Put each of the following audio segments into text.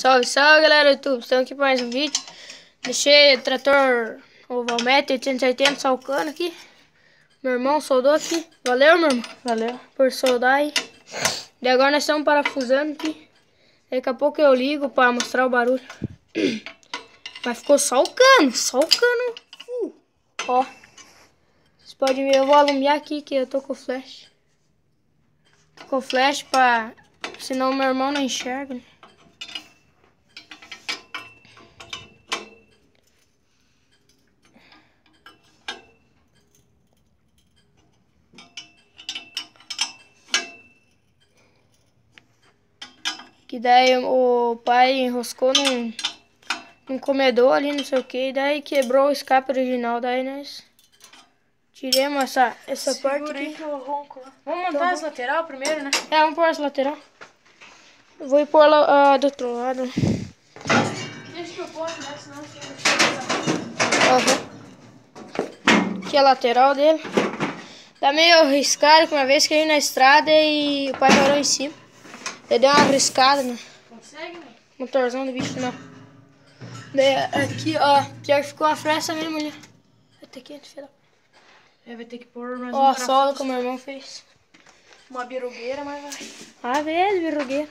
Salve, salve, galera do YouTube. Estamos aqui para mais um vídeo. Deixei o trator, o Valmet 880 salcando aqui. Meu irmão soldou aqui. Valeu, meu irmão. Valeu. Por soldar aí. E agora nós estamos parafusando aqui. Daqui a pouco eu ligo para mostrar o barulho. Mas ficou salcando. Ó. Vocês podem ver, eu vou alumiar aqui que eu tô com flash. Com flash para... Senão meu irmão não enxerga, né? Que daí o pai enroscou num comedor ali, não sei o que. E daí quebrou o escape original. Daí nós tiremos essa parte aqui. Que eu ronco lá. Vamos montar as lateral primeiro, né? É, vamos pôr as lateral. Eu vou pôr lá do outro lado. Deixa que eu posso, né? Senão você Uhum. Aqui é a lateral dele. Tá meio arriscado, que uma vez que eu ia na estrada e o pai parou em cima. Ele deu uma arriscada, né? consegue, né? Motorzão do bicho, não. Daí aqui, ó. Pior que ficou a fresta mesmo ali. Vai ter que filha. Vai ter que pôr mais Ó, a sola que o meu irmão fez. uma birugueira, mas vai. Ah, velho, birugueira.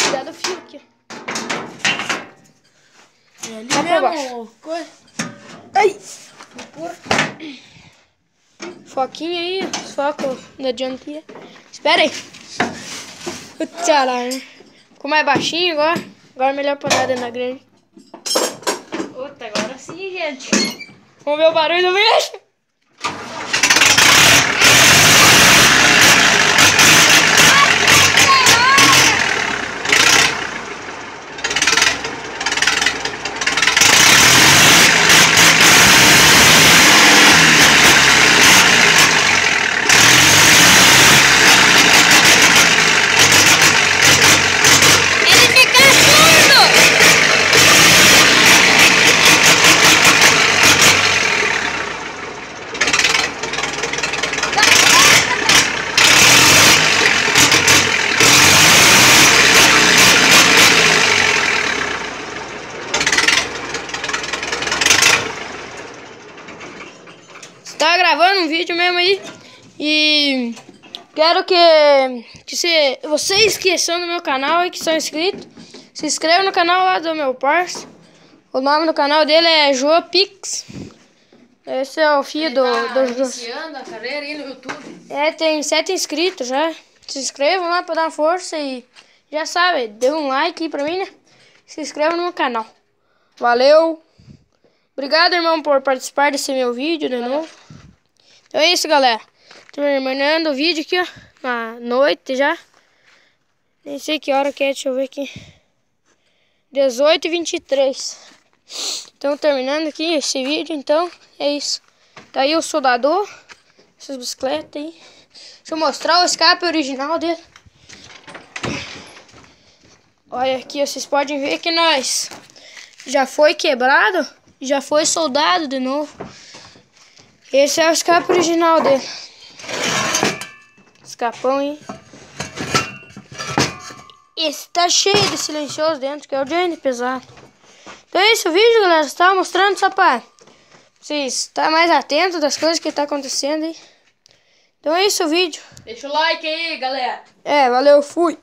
Cuidado do fio aqui, ó. É ali Vai pra mesmo, coisa. Ai! Foquinho aí, os focos da dianteira. Espera aí. Tcharam, né? Ficou mais baixinho agora. Agora é melhor pôr nada na grande. Puta, agora sim, gente. Vamos ver o barulho do bicho. Tá gravando um vídeo mesmo aí e quero que vocês que são do meu canal e que são inscritos, se inscrevam no canal lá do meu parceiro. O nome do canal dele é João Pix. Esse é o filho iniciando a carreira aí no YouTube. É, tem 7 inscritos já. Se inscrevam lá pra dar uma força e já sabe, dê um like aí pra mim, né? Se inscreva no meu canal. Valeu! Obrigado, irmão, por participar desse meu vídeo de novo. Então é isso, galera. Terminando o vídeo aqui, ó. Na noite já. Nem sei que hora que é, deixa eu ver aqui. 18h23. Então, terminando aqui esse vídeo, então, é isso. Tá aí o soldador. Essas bicicletas aí. Deixa eu mostrar o escape original dele. Olha aqui, vocês podem ver que nós já foi quebrado. Já foi soldado de novo. Esse é o escape original dele. Escapão aí. Esse tá cheio de silencioso dentro, que é o de pesado. Então é esse o vídeo, galera. Estava mostrando só pra vocês estar mais atentos das coisas que tá acontecendo aí. Então é esse o vídeo. Deixa o like aí, galera. É, valeu, fui.